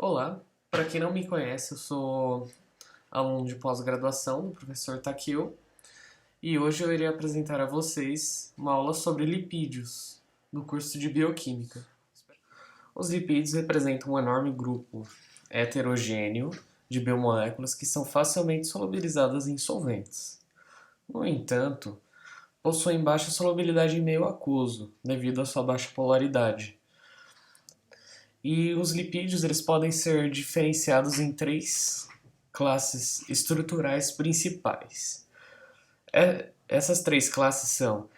Olá, para quem não me conhece, eu sou aluno de pós-graduação do professor Takio e hoje eu irei apresentar a vocês uma aula sobre lipídios do curso de Bioquímica. Os lipídios representam um enorme grupo heterogêneo de biomoléculas que são facilmente solubilizadas em solventes. No entanto, possuem baixa solubilidade em meio aquoso devido à sua baixa polaridade. E os lipídios eles podem ser diferenciados em três classes estruturais principais. Essas três classes são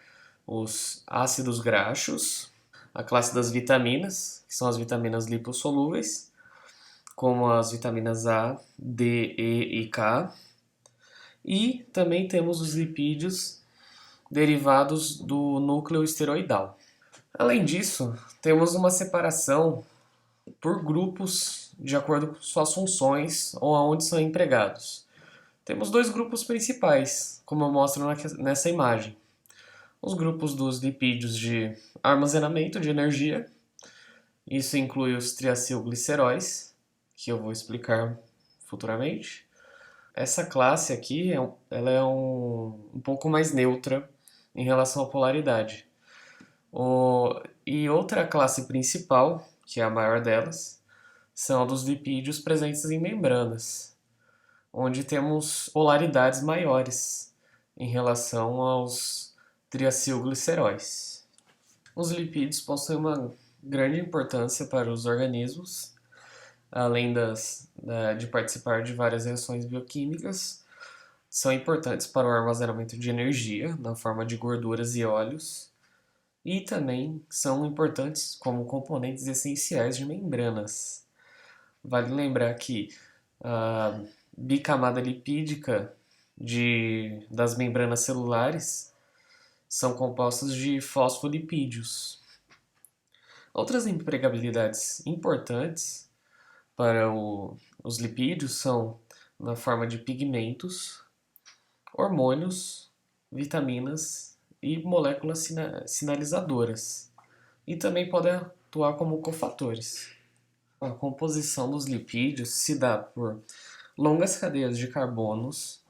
os ácidos graxos, a classe das vitaminas, que são as vitaminas lipossolúveis, como as vitaminas A, D, E e K, e também temos os lipídios derivados do núcleo esteroidal. Além disso, temos uma separação por grupos de acordo com suas funções ou aonde são empregados. Temos dois grupos principais, como eu mostro nessa imagem. Os grupos dos lipídios de armazenamento de energia, isso inclui os triacilgliceróis, que eu vou explicar futuramente. Essa classe aqui ela é um pouco mais neutra em relação à polaridade. E outra classe principal, que é a maior delas, são a dos lipídios presentes em membranas, onde temos polaridades maiores em relação aos triacilgliceróis. Os lipídios possuem uma grande importância para os organismos, além de participar de várias reações bioquímicas, são importantes para o armazenamento de energia na forma de gorduras e óleos, e também são importantes como componentes essenciais de membranas. Vale lembrar que a bicamada lipídica das membranas celulares são compostas de fosfolipídios. Outras empregabilidades importantes para os lipídios são na forma de pigmentos, hormônios, vitaminas e moléculas sinalizadoras, e também podem atuar como cofatores. A composição dos lipídios se dá por longas cadeias de carbonos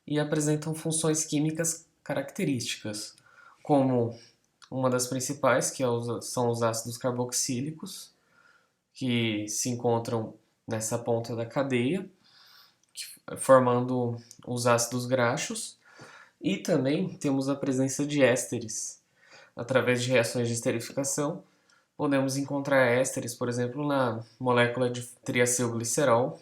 e apresentam funções químicas características, como uma das principais, são os ácidos carboxílicos, que se encontram nessa ponta da cadeia, formando os ácidos graxos, e também temos a presença de ésteres. Através de reações de esterificação, podemos encontrar ésteres, por exemplo, na molécula de triacilglicerol.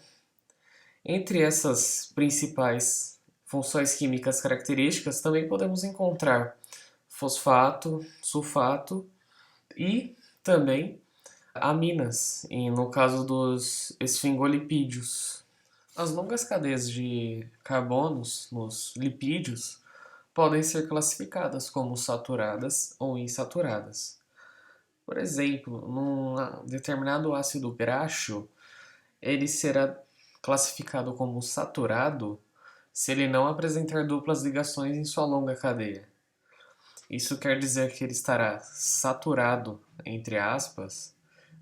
Entre essas principais funções químicas características, também podemos encontrar fosfato, sulfato e também aminas, no caso dos esfingolipídios. As longas cadeias de carbonos nos lipídios podem ser classificadas como saturadas ou insaturadas. Por exemplo, num determinado ácido graxo, ele será classificado como saturado se ele não apresentar duplas ligações em sua longa cadeia. Isso quer dizer que ele estará saturado, entre aspas,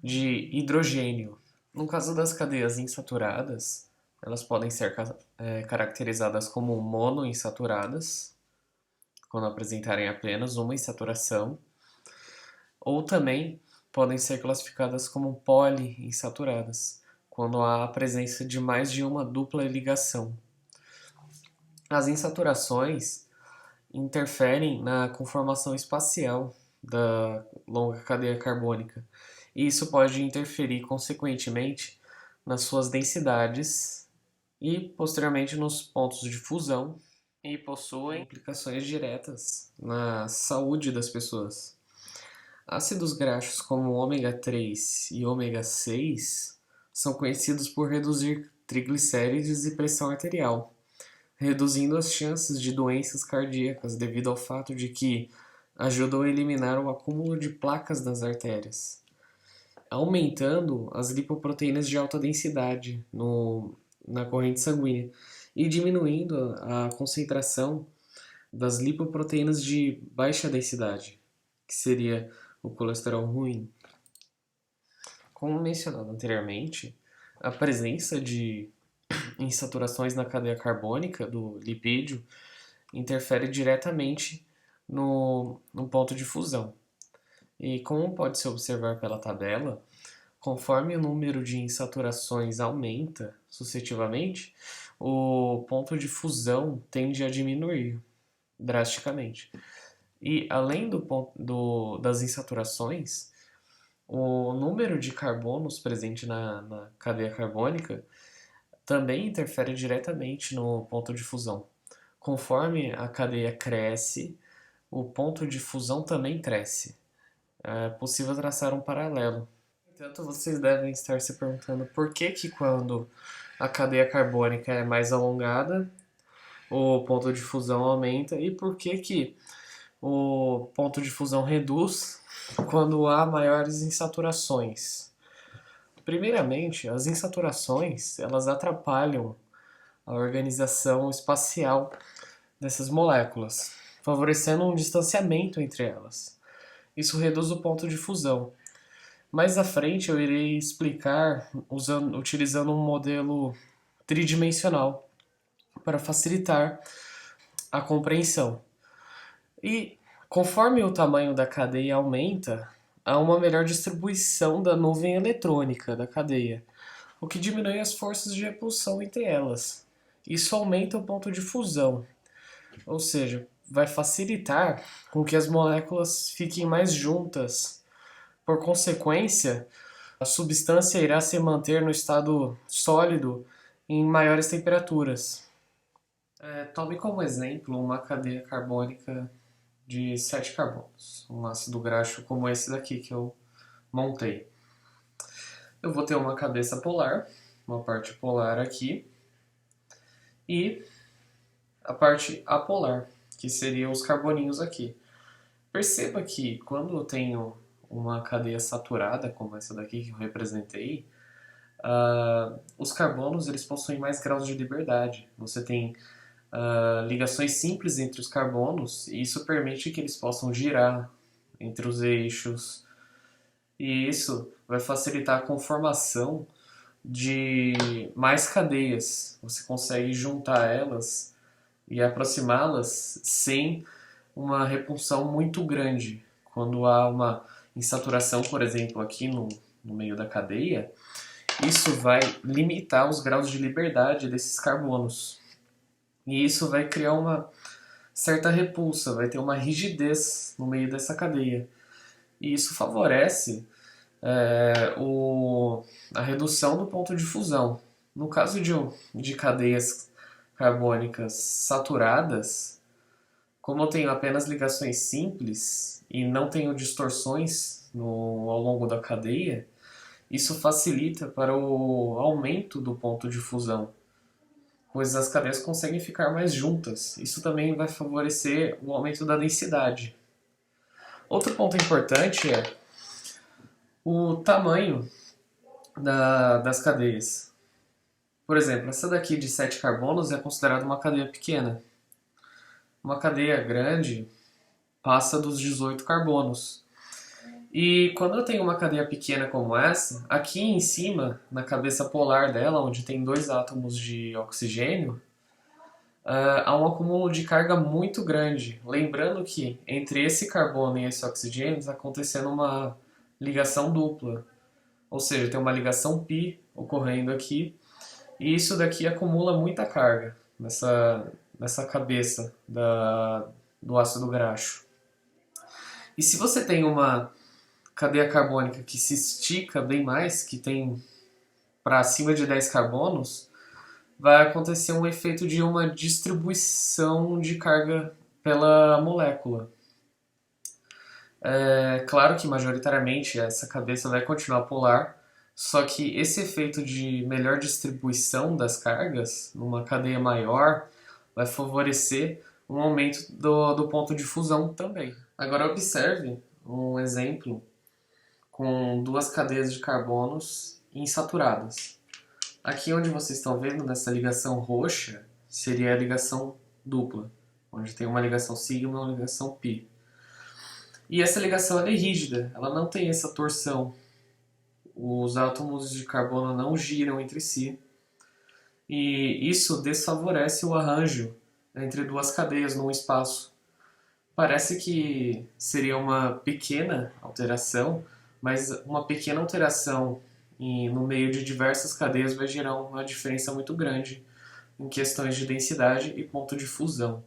de hidrogênio. No caso das cadeias insaturadas, elas podem ser caracterizadas como monoinsaturadas, quando apresentarem apenas uma insaturação, ou também podem ser classificadas como poliinsaturadas, quando há a presença de mais de uma dupla ligação. As insaturações interferem na conformação espacial da longa cadeia carbônica, e isso pode interferir, consequentemente, nas suas densidades e, posteriormente, nos pontos de fusão, e possuem implicações diretas na saúde das pessoas. Ácidos graxos como ômega 3 e ômega 6 são conhecidos por reduzir triglicérides e pressão arterial, reduzindo as chances de doenças cardíacas devido ao fato de que ajudam a eliminar o acúmulo de placas nas artérias, aumentando as lipoproteínas de alta densidade na corrente sanguínea e diminuindo a concentração das lipoproteínas de baixa densidade, que seria o colesterol ruim. Como mencionado anteriormente, A presença de insaturações na cadeia carbônica do lipídio interfere diretamente no ponto de fusão. E como pode se observar pela tabela, conforme o número de insaturações aumenta sucessivamente, o ponto de fusão tende a diminuir drasticamente. E além das insaturações, o número de carbonos presente na cadeia carbônica também interfere diretamente no ponto de fusão. Conforme a cadeia cresce, o ponto de fusão também cresce. É possível traçar um paralelo. No entanto, vocês devem estar se perguntando por que quando a cadeia carbônica é mais alongada, o ponto de fusão aumenta e por que o ponto de fusão reduz quando há maiores insaturações. Primeiramente, as insaturações elas atrapalham a organização espacial dessas moléculas, favorecendo um distanciamento entre elas. Isso reduz o ponto de fusão. Mais à frente eu irei explicar utilizando um modelo tridimensional para facilitar a compreensão. E conforme o tamanho da cadeia aumenta, há uma melhor distribuição da nuvem eletrônica da cadeia, o que diminui as forças de repulsão entre elas. Isso aumenta o ponto de fusão, ou seja, vai facilitar com que as moléculas fiquem mais juntas. Por consequência, a substância irá se manter no estado sólido em maiores temperaturas. Tome como exemplo uma cadeia carbônica de 7 carbonos, um ácido graxo como esse daqui que eu montei. Eu vou ter uma cabeça polar, uma parte polar aqui, e a parte apolar, que seriam os carboninhos aqui. Perceba que quando eu tenho uma cadeia saturada, como essa daqui que eu representei, os carbonos eles possuem mais graus de liberdade. Você tem ligações simples entre os carbonos e isso permite que eles possam girar entre os eixos. E isso vai facilitar a conformação de mais cadeias. Você consegue juntar elas e aproximá-las sem uma repulsão muito grande. Quando há uma insaturação, por exemplo, aqui no meio da cadeia, isso vai limitar os graus de liberdade desses carbonos. E isso vai criar uma certa repulsa, vai ter uma rigidez no meio dessa cadeia. E isso favorece a redução do ponto de fusão. No caso de cadeias carbônicas saturadas, como eu tenho apenas ligações simples e não tenho distorções ao longo da cadeia, isso facilita para o aumento do ponto de fusão, pois as cadeias conseguem ficar mais juntas. Isso também vai favorecer o aumento da densidade. Outro ponto importante é o tamanho das cadeias. Por exemplo, essa daqui de 7 carbonos é considerada uma cadeia pequena. Uma cadeia grande passa dos 18 carbonos. E quando eu tenho uma cadeia pequena como essa, aqui em cima, na cabeça polar dela, onde tem 2 átomos de oxigênio, há um acúmulo de carga muito grande. Lembrando que entre esse carbono e esse oxigênio está acontecendo uma ligação dupla. Ou seja, tem uma ligação π ocorrendo aqui, e isso daqui acumula muita carga nessa cabeça do ácido graxo. E se você tem uma cadeia carbônica que se estica bem mais, que tem para acima de 10 carbonos, vai acontecer um efeito de uma distribuição de carga pela molécula. É claro que majoritariamente essa cabeça vai continuar polar, só que esse efeito de melhor distribuição das cargas numa cadeia maior vai favorecer um aumento do ponto de fusão também. Agora observe um exemplo com 2 cadeias de carbonos insaturadas. Aqui onde vocês estão vendo, nessa ligação roxa, seria a ligação dupla, onde tem uma ligação sigma e uma ligação π. E essa ligação ela é rígida, ela não tem essa torção. os átomos de carbono não giram entre si, e isso desfavorece o arranjo entre duas cadeias num espaço. Parece que seria uma pequena alteração, mas uma pequena alteração no meio de diversas cadeias vai gerar uma diferença muito grande em questões de densidade e ponto de fusão.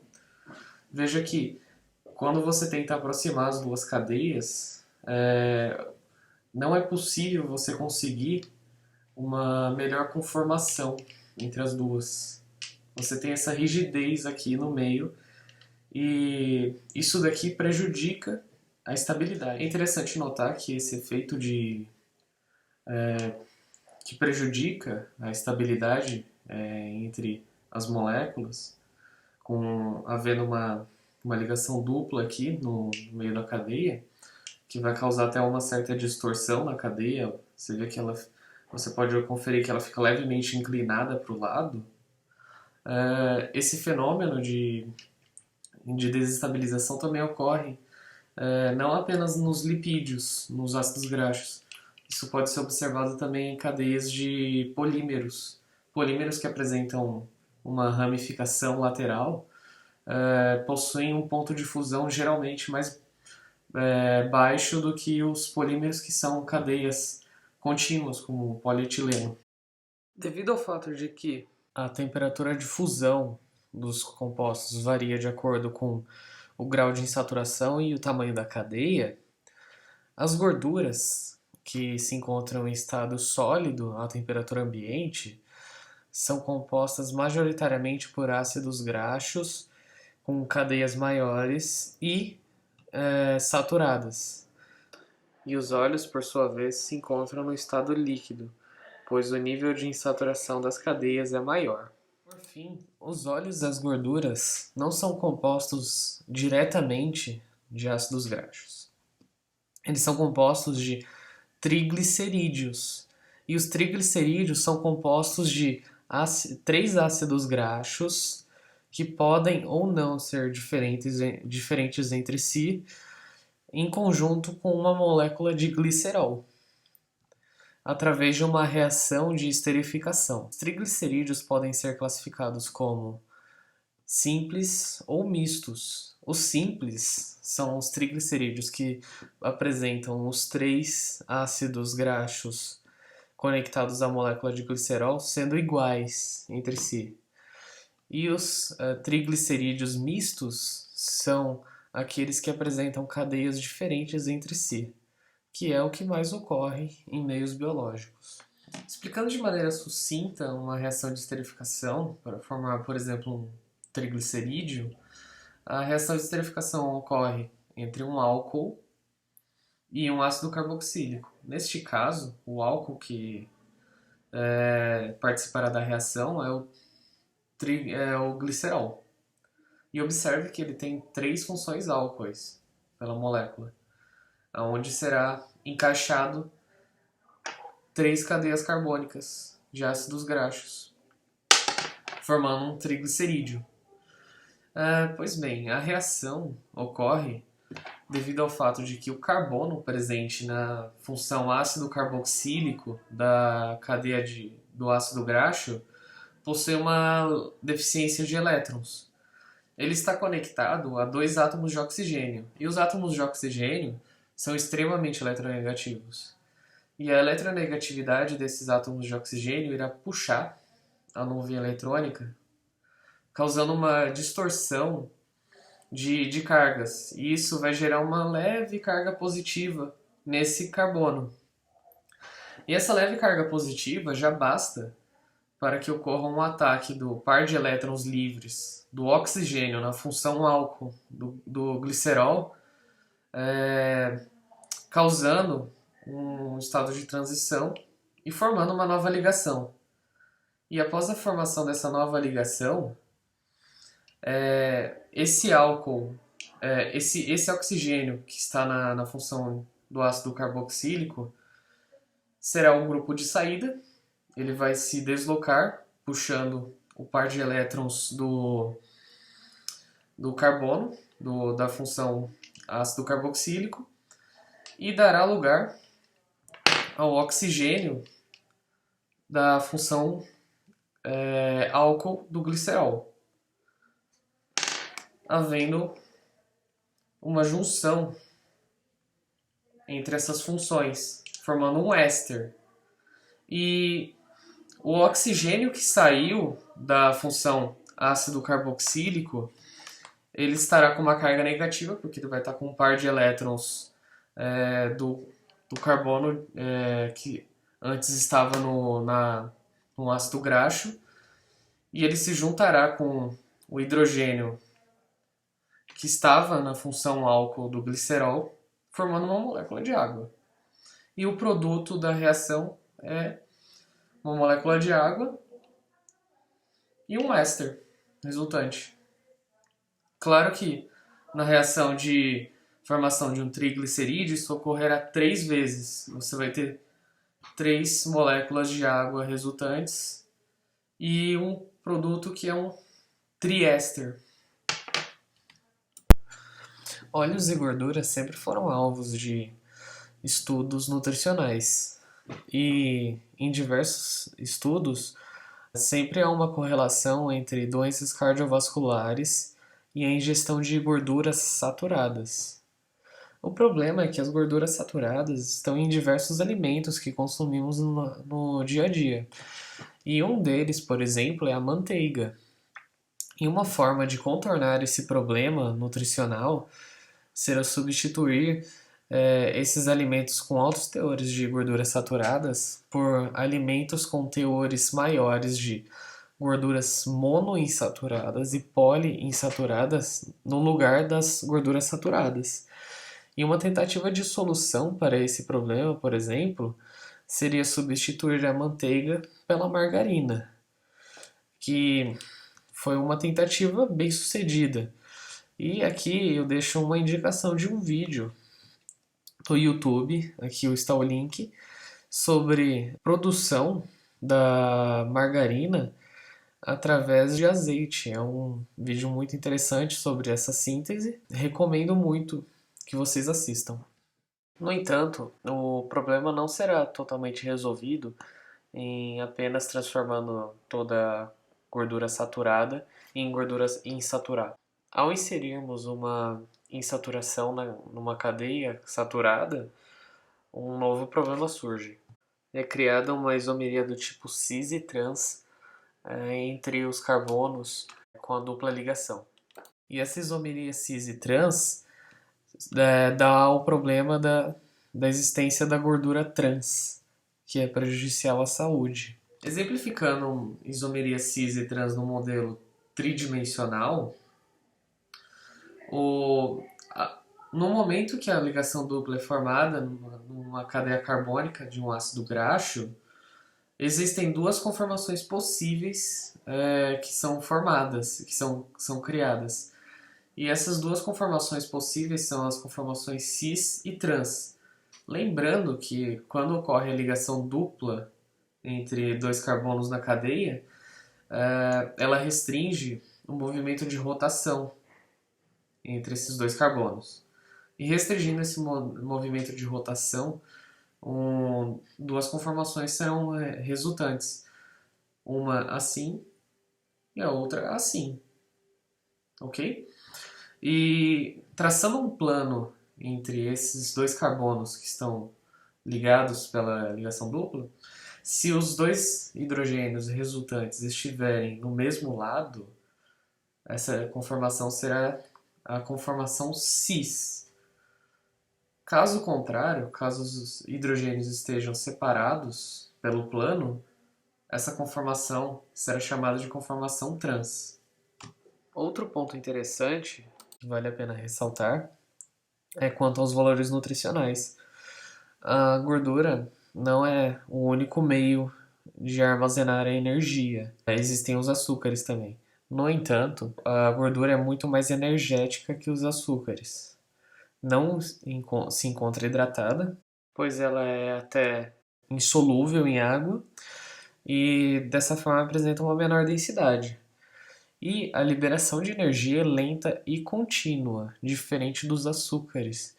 Veja que quando você tenta aproximar as duas cadeias, não é possível você conseguir uma melhor conformação entre as duas. Você tem essa rigidez aqui no meio e isso daqui prejudica a estabilidade. É interessante notar que esse efeito que prejudica a estabilidade entre as moléculas, havendo uma ligação dupla aqui no meio da cadeia, que vai causar até uma certa distorção na cadeia. Você vê que você pode conferir que ela fica levemente inclinada para o lado. Esse fenômeno de desestabilização também ocorre não apenas nos lipídios, nos ácidos graxos. Isso pode ser observado também em cadeias de polímeros. Polímeros que apresentam uma ramificação lateral possuem um ponto de fusão geralmente mais baixo do que os polímeros que são cadeias contínuas, como o polietileno. Devido ao fato de que a temperatura de fusão dos compostos varia de acordo com o grau de insaturação e o tamanho da cadeia, as gorduras que se encontram em estado sólido à temperatura ambiente são compostas majoritariamente por ácidos graxos com cadeias maiores e saturadas. E os óleos, por sua vez, se encontram no estado líquido, pois o nível de insaturação das cadeias é maior. Por fim, os óleos e as gorduras não são compostos diretamente de ácidos graxos. Eles são compostos de triglicerídeos. E os triglicerídeos são compostos de 3 ácidos graxos que podem ou não ser diferentes entre si, em conjunto com uma molécula de glicerol, através de uma reação de esterificação. Os triglicerídeos podem ser classificados como simples ou mistos. Os simples são os triglicerídeos que apresentam os 3 ácidos graxos conectados à molécula de glicerol sendo iguais entre si. E os triglicerídeos mistos são aqueles que apresentam cadeias diferentes entre si, que é o que mais ocorre em meios biológicos. Explicando de maneira sucinta uma reação de esterificação para formar, por exemplo, um triglicerídeo, a reação de esterificação ocorre entre um álcool e um ácido carboxílico. Neste caso, o álcool que participará da reação é o glicerol. E observe que ele tem 3 funções álcoois pela molécula, onde será encaixado 3 cadeias carbônicas de ácidos graxos, formando um triglicerídeo. Pois bem, a reação ocorre devido ao fato de que o carbono presente na função ácido carboxílico da cadeia do ácido graxo possui uma deficiência de elétrons. Ele está conectado a 2 átomos de oxigênio, e os átomos de oxigênio são extremamente eletronegativos. E a eletronegatividade desses átomos de oxigênio irá puxar a nuvem eletrônica, causando uma distorção de cargas. E isso vai gerar uma leve carga positiva nesse carbono. E essa leve carga positiva já basta para que ocorra um ataque do par de elétrons livres do oxigênio na função álcool do glicerol, causando um estado de transição e formando uma nova ligação. E após a formação dessa nova ligação, esse álcool, esse oxigênio que está na função do ácido carboxílico será um grupo de saída. Ele vai se deslocar, puxando o par de elétrons do carbono, da função ácido carboxílico, e dará lugar ao oxigênio da função álcool do glicerol, havendo uma junção entre essas funções, formando um éster. E o oxigênio que saiu da função ácido carboxílico, ele estará com uma carga negativa, porque ele vai estar com um par de elétrons do carbono que antes estava no ácido graxo, e ele se juntará com o hidrogênio que estava na função álcool do glicerol, formando uma molécula de água. E o produto da reação é uma molécula de água e um éster resultante. Claro que na reação de formação de um triglicerídeo isso ocorrerá 3 vezes. Você vai ter 3 moléculas de água resultantes e um produto que é um triéster. Óleos e gorduras sempre foram alvos de estudos nutricionais. E em diversos estudos, sempre há uma correlação entre doenças cardiovasculares e a ingestão de gorduras saturadas. O problema é que as gorduras saturadas estão em diversos alimentos que consumimos no dia a dia. E um deles, por exemplo, é a manteiga. E uma forma de contornar esse problema nutricional será substituir esses alimentos com altos teores de gorduras saturadas por alimentos com teores maiores de gorduras monoinsaturadas e poliinsaturadas no lugar das gorduras saturadas. E uma tentativa de solução para esse problema, por exemplo, seria substituir a manteiga pela margarina, que foi uma tentativa bem sucedida. E aqui eu deixo uma indicação de um vídeo do YouTube, aqui está o link, sobre produção da margarina através de azeite. É um vídeo muito interessante sobre essa síntese. Recomendo muito que vocês assistam. No entanto, o problema não será totalmente resolvido em apenas transformando toda a gordura saturada em gordura insaturada. Ao inserirmos uma insaturação numa cadeia saturada, um novo problema surge. É criada uma isomeria do tipo cis e trans entre os carbonos com a dupla ligação. E essa isomeria cis e trans dá o problema da existência da gordura trans, que é prejudicial à saúde. Exemplificando isomeria cis e trans no modelo tridimensional, no momento que a ligação dupla é formada numa cadeia carbônica de um ácido graxo, existem 2 conformações possíveis que são formadas, que são criadas. E essas 2 conformações possíveis são as conformações cis e trans. Lembrando que quando ocorre a ligação dupla entre 2 carbonos na cadeia, ela restringe o movimento de rotação entre esses 2 carbonos. E restringindo esse movimento de rotação, 2 conformações serão resultantes. Uma assim e a outra assim. Ok? E traçando um plano entre esses 2 carbonos que estão ligados pela ligação dupla, se os 2 hidrogênios resultantes estiverem no mesmo lado, essa conformação será a conformação cis. Caso contrário, caso os hidrogênios estejam separados pelo plano, essa conformação será chamada de conformação trans. Outro ponto interessante que vale a pena ressaltar é quanto aos valores nutricionais. A gordura não é o único meio de armazenar a energia. Existem os açúcares também. No entanto, a gordura é muito mais energética que os açúcares. Não se encontra hidratada, pois ela é até insolúvel em água e dessa forma apresenta uma menor densidade. E a liberação de energia é lenta e contínua, diferente dos açúcares,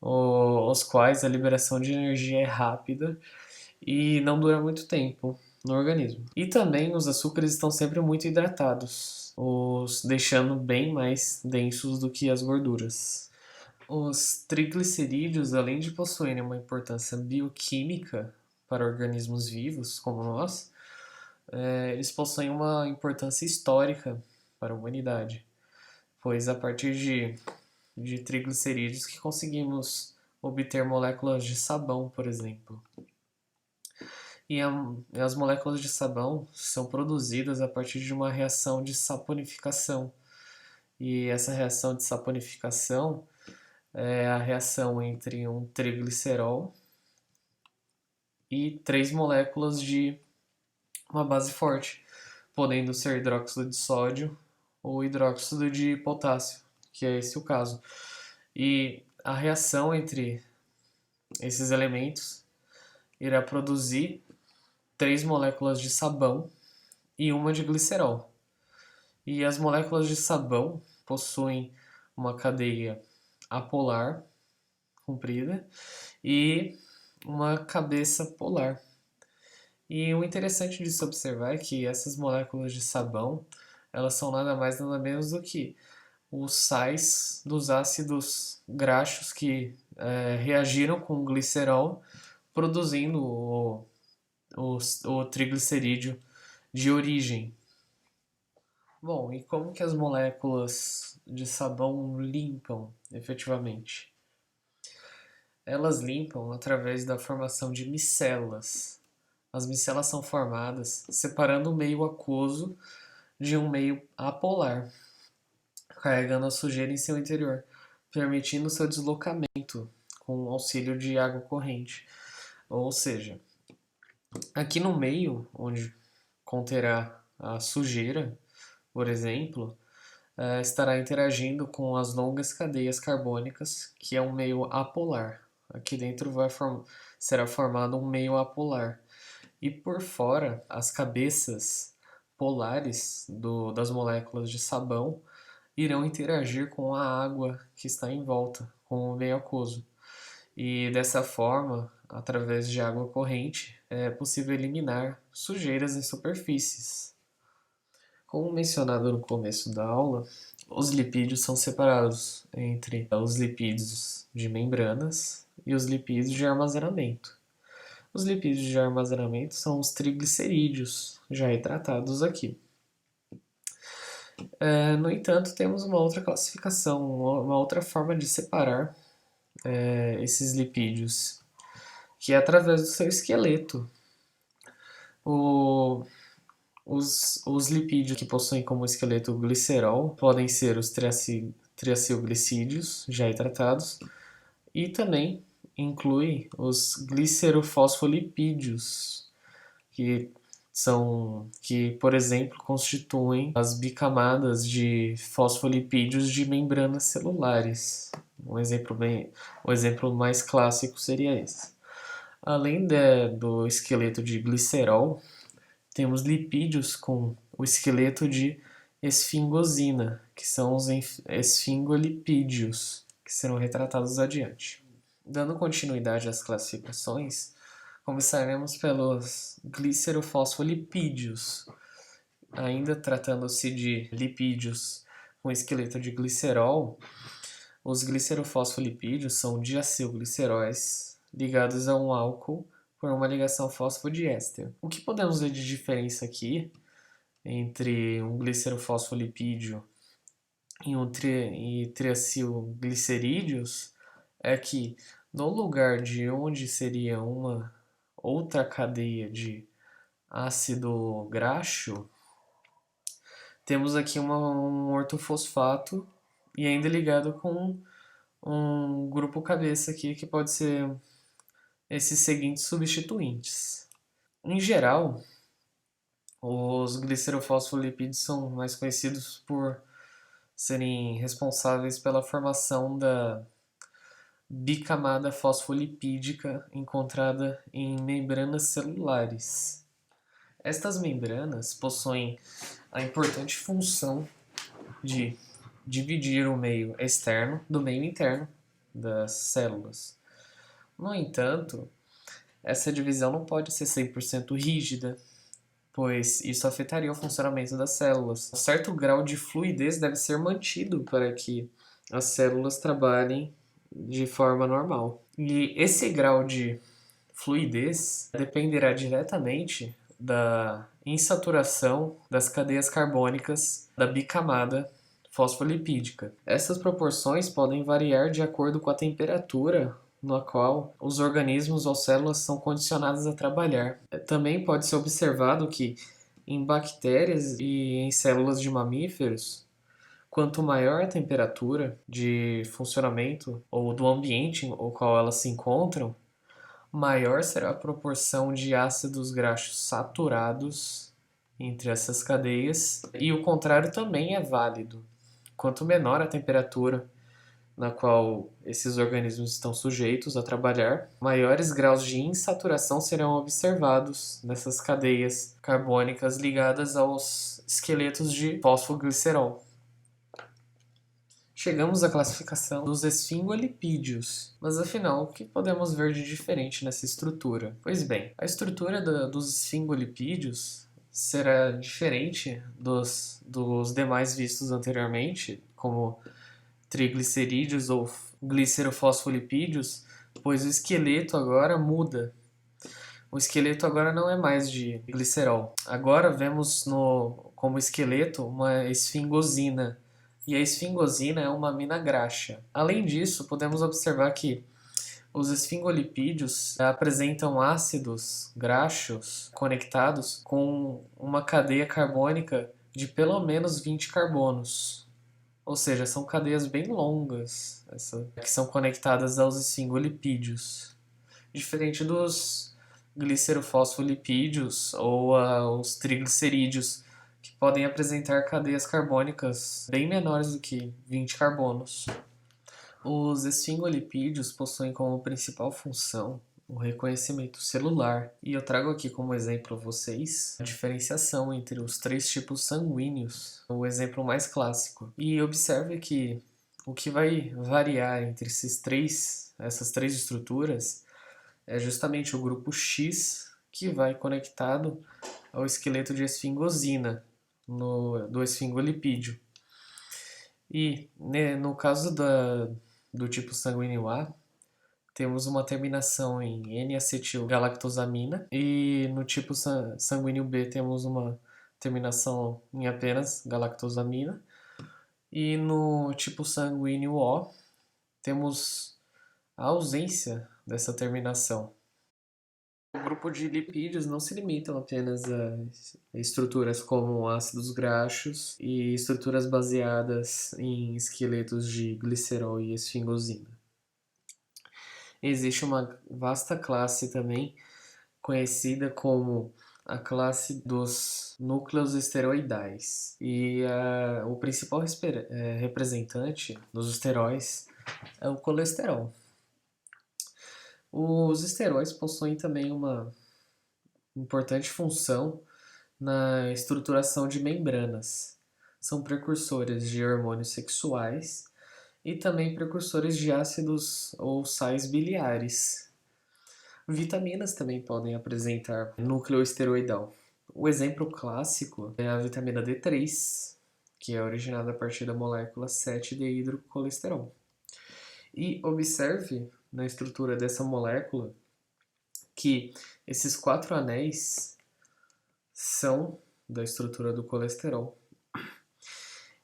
os quais a liberação de energia é rápida e não dura muito tempo no organismo. E também os açúcares estão sempre muito hidratados, os deixando bem mais densos do que as gorduras. Os triglicerídeos, além de possuírem uma importância bioquímica para organismos vivos como nós, eles possuem uma importância histórica para a humanidade, pois a partir de triglicerídeos que conseguimos obter moléculas de sabão, por exemplo. E as moléculas de sabão são produzidas a partir de uma reação de saponificação. E essa reação de saponificação é a reação entre um triglicerol e 3 moléculas de uma base forte, podendo ser hidróxido de sódio ou hidróxido de potássio, que é esse o caso. E a reação entre esses elementos irá produzir 3 moléculas de sabão e uma de glicerol. E as moléculas de sabão possuem uma cadeia apolar comprida e uma cabeça polar. E o interessante de se observar é que essas moléculas de sabão, elas são nada mais nada menos do que os sais dos ácidos graxos que reagiram com o glicerol, produzindo o triglicerídeo de origem. Bom, e como que as moléculas de sabão limpam efetivamente? Elas limpam através da formação de micelas. As micelas são formadas separando o meio aquoso de um meio apolar, carregando a sujeira em seu interior, permitindo seu deslocamento com o auxílio de água corrente. Ou seja, aqui no meio, onde conterá a sujeira, por exemplo, estará interagindo com as longas cadeias carbônicas, que é um meio apolar. Aqui dentro será formado um meio apolar. E por fora, as cabeças polares das moléculas de sabão irão interagir com a água que está em volta, com o meio aquoso. E dessa forma, através de água corrente, é possível eliminar sujeiras em superfícies. Como mencionado no começo da aula, os lipídios são separados entre os lipídios de membranas e os lipídios de armazenamento. Os lipídios de armazenamento são os triglicerídeos, já retratados aqui. No entanto, temos uma outra classificação, uma outra forma de separar esses lipídios, que é através do seu esqueleto. Os lipídios que possuem como esqueleto o glicerol podem ser os triacilglicídios, já tratados, e também inclui os glicerofosfolipídios, que, por exemplo, constituem as bicamadas de fosfolipídios de membranas celulares. Um exemplo mais clássico seria esse. Além do esqueleto de glicerol, temos lipídios com o esqueleto de esfingosina, que são os esfingolipídios, que serão retratados adiante. Dando continuidade às classificações, começaremos pelos glicerofosfolipídios. Ainda tratando-se de lipídios com esqueleto de glicerol, os glicerofosfolipídios são diacilgliceróis ligados a um álcool por uma ligação fosfodiéster. O que podemos ver de diferença aqui entre um glicerofosfolipídio e triacilglicerídeos é que no lugar de onde seria uma outra cadeia de ácido graxo, temos aqui um ortofosfato e ainda ligado com um grupo cabeça aqui que pode ser esses seguintes substituintes. Em geral, os glicerofosfolipídios são mais conhecidos por serem responsáveis pela formação da bicamada fosfolipídica encontrada em membranas celulares. Estas membranas possuem a importante função de dividir o meio externo do meio interno das células. No entanto, essa divisão não pode ser 100% rígida, pois isso afetaria o funcionamento das células. Um certo grau de fluidez deve ser mantido para que as células trabalhem de forma normal. E esse grau de fluidez dependerá diretamente da insaturação das cadeias carbônicas da bicamada fosfolipídica. Essas proporções podem variar de acordo com a temperatura na qual os organismos ou células são condicionados a trabalhar. Também pode ser observado que em bactérias e em células de mamíferos, quanto maior a temperatura de funcionamento ou do ambiente no qual elas se encontram, maior será a proporção de ácidos graxos saturados entre essas cadeias, e o contrário também é válido. Quanto menor a temperatura na qual esses organismos estão sujeitos a trabalhar, maiores graus de insaturação serão observados nessas cadeias carbônicas ligadas aos esqueletos de fosfoglicerol. Chegamos à classificação dos esfingolipídios. Mas afinal, o que podemos ver de diferente nessa estrutura? Pois bem, a estrutura dos esfingolipídios será diferente dos demais vistos anteriormente, como triglicerídeos ou glicerofosfolipídios, pois o esqueleto agora muda. O esqueleto agora não é mais de glicerol. Agora vemos como esqueleto uma esfingosina, e a esfingosina é uma amina graxa. Além disso, podemos observar que os esfingolipídios apresentam ácidos graxos conectados com uma cadeia carbônica de pelo menos 20 carbonos. Ou seja, são cadeias bem longas que são conectadas aos esfingolipídios. Diferente dos glicerofosfolipídios ou os triglicerídeos, que podem apresentar cadeias carbônicas bem menores do que 20 carbonos. Os esfingolipídios possuem como principal função o reconhecimento celular, e eu trago aqui como exemplo a vocês a diferenciação entre os 3 tipos sanguíneos, o exemplo mais clássico. E observe que o que vai variar entre essas três estruturas é justamente o grupo X, que vai conectado ao esqueleto de esfingosina do esfingolipídio. E no caso do tipo sanguíneo A, temos uma terminação em N-acetilgalactosamina, e no tipo sanguíneo B temos uma terminação em apenas galactosamina, e no tipo sanguíneo O temos a ausência dessa terminação. O grupo de lipídios não se limitam apenas a estruturas como ácidos graxos e estruturas baseadas em esqueletos de glicerol e esfingosina. Existe uma vasta classe também, conhecida como a classe dos núcleos esteroidais. E o principal representante dos esteróis é o colesterol. Os esteróis possuem também uma importante função na estruturação de membranas. São precursores de hormônios sexuais e também precursores de ácidos ou sais biliares. Vitaminas também podem apresentar núcleo esteroidal. O exemplo clássico é a vitamina D3, que é originada a partir da molécula 7-deidrocolesterol. E observe na estrutura dessa molécula que esses 4 anéis são da estrutura do colesterol.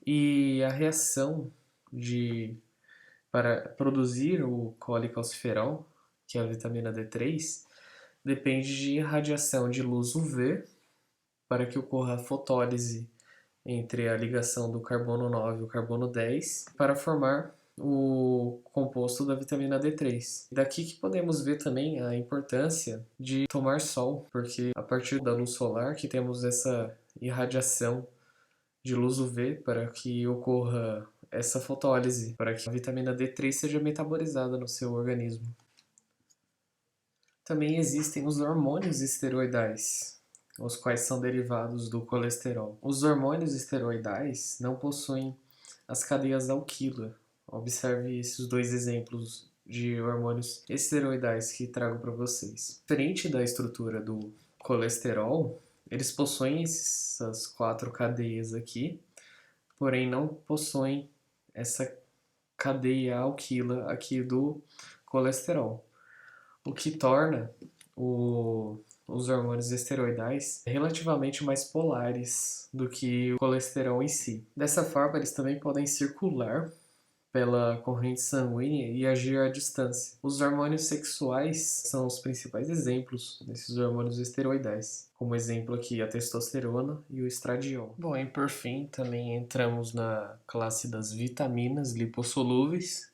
E a reação para produzir o colecalciferol, que é a vitamina D3, depende de radiação de luz UV para que ocorra a fotólise entre a ligação do carbono 9 e o carbono 10 para formar o composto da vitamina D3. Daqui que podemos ver também a importância de tomar sol, porque a partir da luz solar que temos essa irradiação de luz UV para que ocorra essa fotólise, para que a vitamina D3 seja metabolizada no seu organismo. Também existem os hormônios esteroidais, os quais são derivados do colesterol. Os hormônios esteroidais não possuem as cadeias alquila, Observe esses dois exemplos de hormônios esteroidais que trago para vocês. Diferente da estrutura do colesterol, eles possuem essas 4 cadeias aqui, porém não possuem essa cadeia alquila aqui do colesterol, o que torna os hormônios esteroidais relativamente mais polares do que o colesterol em si. Dessa forma, eles também podem circular pela corrente sanguínea e agir à distância. Os hormônios sexuais são os principais exemplos desses hormônios esteroidais, como exemplo aqui a testosterona e o estradiol. Bom, e por fim, também entramos na classe das vitaminas lipossolúveis,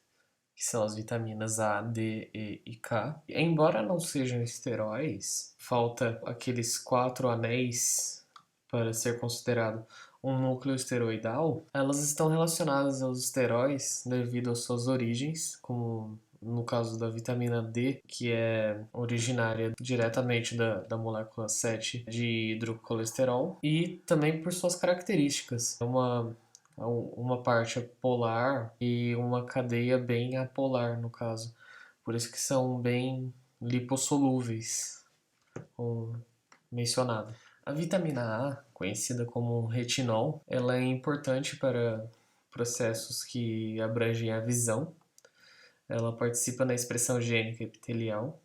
que são as vitaminas A, D, E e K. Embora não sejam esteróis, falta aqueles 4 anéis para ser considerado um núcleo esteroidal. Elas estão relacionadas aos esteróis devido às suas origens, como no caso da vitamina D, que é originária diretamente da molécula 7 de hidrocolesterol, e também por suas características. Uma parte polar e uma cadeia bem apolar, no caso. Por isso que são bem lipossolúveis, como mencionado. A vitamina A, conhecida como retinol, ela é importante para processos que abrangem a visão. Ela participa na expressão gênica epitelial.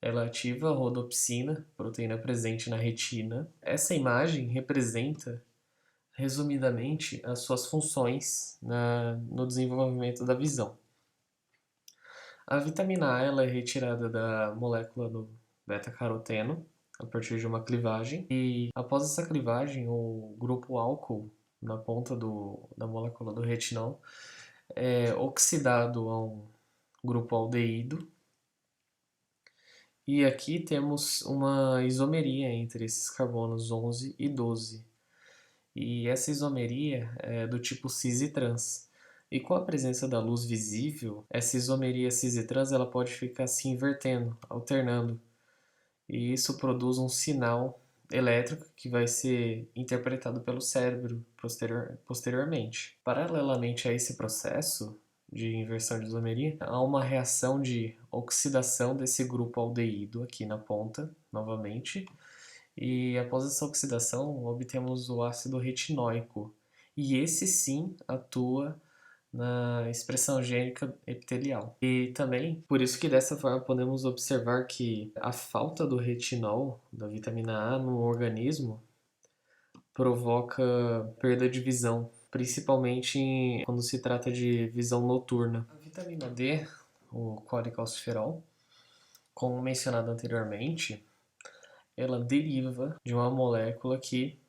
Ela ativa a rodopsina, proteína presente na retina. Essa imagem representa, resumidamente, as suas funções no desenvolvimento da visão. A vitamina A ela é retirada da molécula do beta-caroteno a partir de uma clivagem, e após essa clivagem, o grupo álcool na ponta da molécula do retinol é oxidado a um grupo aldeído, e aqui temos uma isomeria entre esses carbonos 11 e 12. E essa isomeria é do tipo cis e trans. E com a presença da luz visível, essa isomeria cis e trans ela pode ficar se invertendo, alternando. E isso produz um sinal elétrico que vai ser interpretado pelo cérebro posteriormente. Paralelamente a esse processo de inversão de isomeria, há uma reação de oxidação desse grupo aldeído aqui na ponta, novamente, e após essa oxidação obtemos o ácido retinóico, e esse sim atua na expressão gênica epitelial. E também, por isso que dessa forma podemos observar que a falta do retinol, da vitamina A, no organismo provoca perda de visão, principalmente quando se trata de visão noturna. A vitamina D, o colecalciferol, como mencionado anteriormente, ela deriva de uma molécula que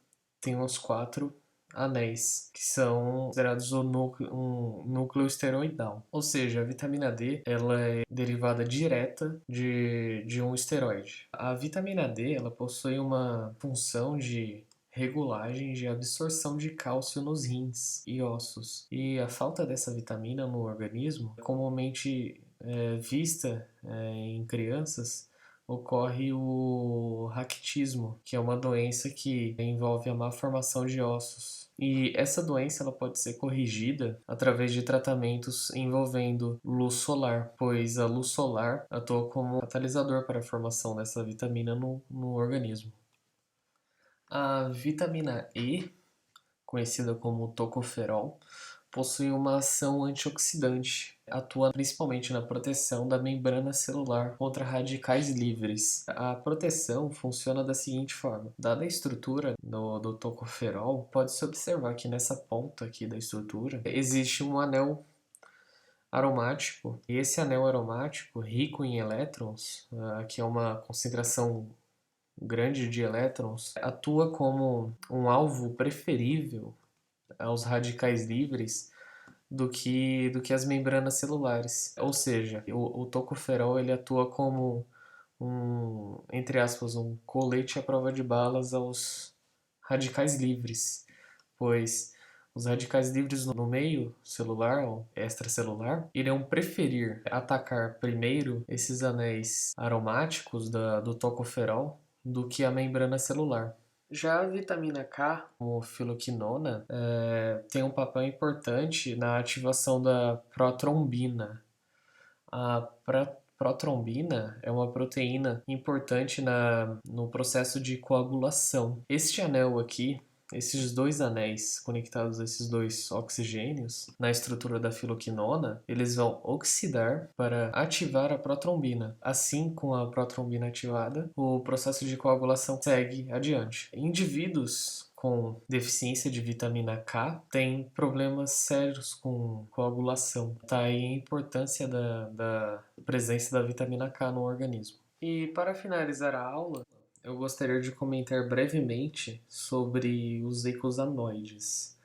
tem os 4 anéis, que são considerados um núcleo esteroidal. Ou seja, a vitamina D ela é derivada direta de um esteroide. A vitamina D ela possui uma função de regulagem de absorção de cálcio nos rins e ossos. E a falta dessa vitamina no organismo é comumente vista em crianças, ocorre o raquitismo, que é uma doença que envolve a má formação de ossos. E essa doença ela pode ser corrigida através de tratamentos envolvendo luz solar, pois a luz solar atua como catalisador para a formação dessa vitamina no organismo. A vitamina E, conhecida como tocoferol, possui uma ação antioxidante, atua principalmente na proteção da membrana celular contra radicais livres. A proteção funciona da seguinte forma: dada a estrutura do tocoferol, pode-se observar que nessa ponta aqui da estrutura existe um anel aromático, e esse anel aromático rico em elétrons, que é uma concentração grande de elétrons, atua como um alvo preferível aos radicais livres do que as membranas celulares. Ou seja, o tocoferol ele atua como entre aspas, um colete à prova de balas aos radicais livres, pois os radicais livres no meio celular ou extracelular irão preferir atacar primeiro esses anéis aromáticos do tocoferol do que a membrana celular. Já a vitamina K, como filoquinona, tem um papel importante na ativação da protrombina. A protrombina é uma proteína importante no processo de coagulação. Este anel aqui, esses dois anéis conectados a esses dois oxigênios na estrutura da filoquinona, eles vão oxidar para ativar a protrombina. Assim, com a protrombina ativada, o processo de coagulação segue adiante. Indivíduos com deficiência de vitamina K têm problemas sérios com coagulação. Tá aí a importância da presença da vitamina K no organismo. E para finalizar a aula, eu gostaria de comentar brevemente sobre os eicosanoides.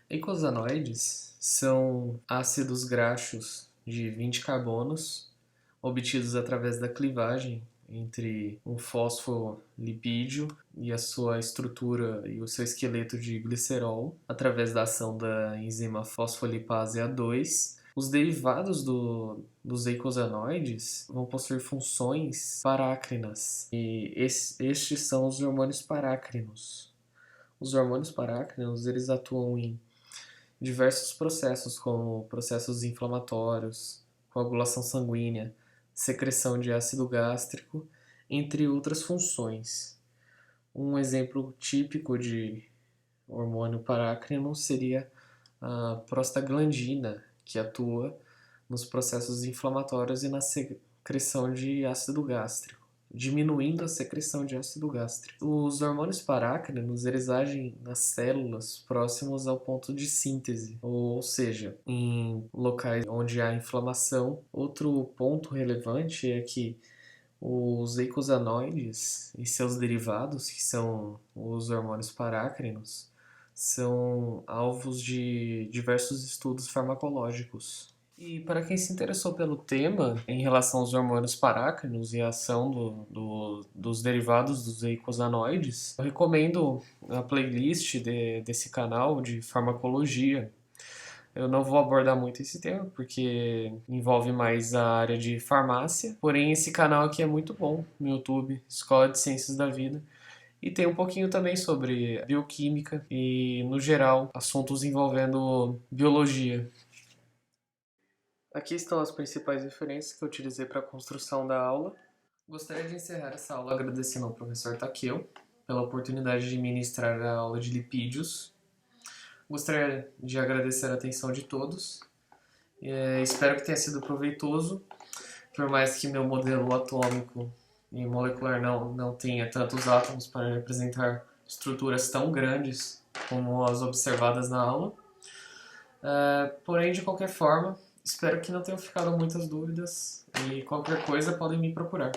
Eicosanoides são ácidos graxos de 20 carbonos obtidos através da clivagem entre um fosfolipídio e a sua estrutura e o seu esqueleto de glicerol através da ação da enzima fosfolipase A2. Os derivados dos eicosanoides vão possuir funções parácrinas e estes são os hormônios parácrinos. Os hormônios parácrinos eles atuam em diversos processos, como processos inflamatórios, coagulação sanguínea, secreção de ácido gástrico, entre outras funções. Um exemplo típico de hormônio parácrino seria a prostaglandina, que atua nos processos inflamatórios e na secreção de ácido gástrico, diminuindo a secreção de ácido gástrico. Os hormônios parácrinos eles agem nas células próximos ao ponto de síntese, ou seja, em locais onde há inflamação. Outro ponto relevante é que os eicosanoides e seus derivados, que são os hormônios parácrinos, são alvos de diversos estudos farmacológicos. E para quem se interessou pelo tema em relação aos hormônios parácrinos e a ação dos derivados dos eicosanoides, eu recomendo a playlist desse canal de farmacologia. Eu não vou abordar muito esse tema porque envolve mais a área de farmácia, porém esse canal aqui é muito bom no YouTube, Escola de Ciências da Vida. E tem um pouquinho também sobre bioquímica e, no geral, assuntos envolvendo biologia. Aqui estão as principais referências que eu utilizei para a construção da aula. Gostaria de encerrar essa aula agradecendo ao professor Takeo pela oportunidade de ministrar a aula de lipídios. Gostaria de agradecer a atenção de todos. Espero que tenha sido proveitoso, por mais que meu modelo atômico e molecular não tenha tantos átomos para representar estruturas tão grandes como as observadas na aula. Porém, de qualquer forma, espero que não tenham ficado muitas dúvidas e qualquer coisa podem me procurar.